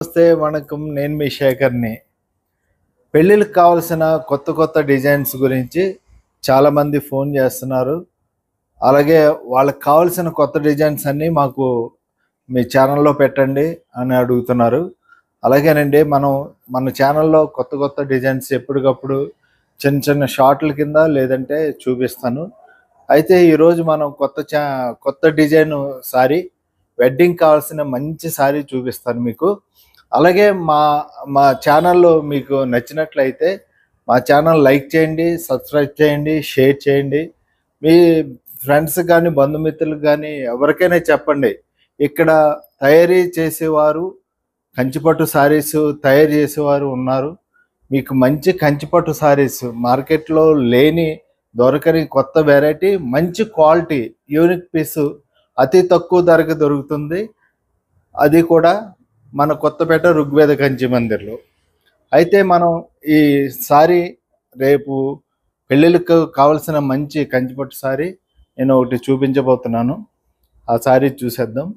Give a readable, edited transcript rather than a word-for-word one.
నమస్తే వణకం. నేను మీ శేఖర్ని. పెళ్ళిళ్ళకి కావాల్సిన కొత్త కొత్త డిజైన్స్ గురించి చాలామంది ఫోన్ చేస్తున్నారు. అలాగే వాళ్ళకి కావాల్సిన కొత్త డిజైన్స్ అన్నీ మాకు మీ ఛానల్లో పెట్టండి అని అడుగుతున్నారు. అలాగేనండి, మన ఛానల్లో కొత్త కొత్త డిజైన్స్ ఎప్పటికప్పుడు చిన్న చిన్న షార్ట్ల కింద లేదంటే చూపిస్తాను. అయితే ఈరోజు మనం కొత్త డిజైన్ సారీ, వెడ్డింగ్ కావాల్సిన మంచి సారీ చూపిస్తాను మీకు. అలాగే మా మా ఛానల్లో మీకు నచ్చినట్లయితే మా ఛానల్ లైక్ చేయండి, సబ్స్క్రైబ్ చేయండి, షేర్ చేయండి. మీ ఫ్రెండ్స్ కానీ బంధుమిత్రులకు కానీ ఎవరికైనా చెప్పండి. ఇక్కడ తయారీ చేసేవారు, కంచిపట్టు శారీస్ తయారు చేసేవారు ఉన్నారు. మీకు మంచి కంచిపట్టు శారీస్ మార్కెట్లో దొరకని కొత్త వెరైటీ, మంచి క్వాలిటీ, యూనిక్ పీసు అతి తక్కువ ధరకు దొరుకుతుంది. అది కూడా మన కొత్తపేట ఋగ్వేద కంచి మందిర్లో. అయితే మనం ఈ సారీ రేపు పెళ్ళిళ్ళకు కావలసిన మంచి కంచిపట్టు సారీ నేను ఒకటి చూపించబోతున్నాను. ఆ సారీ చూసేద్దాం.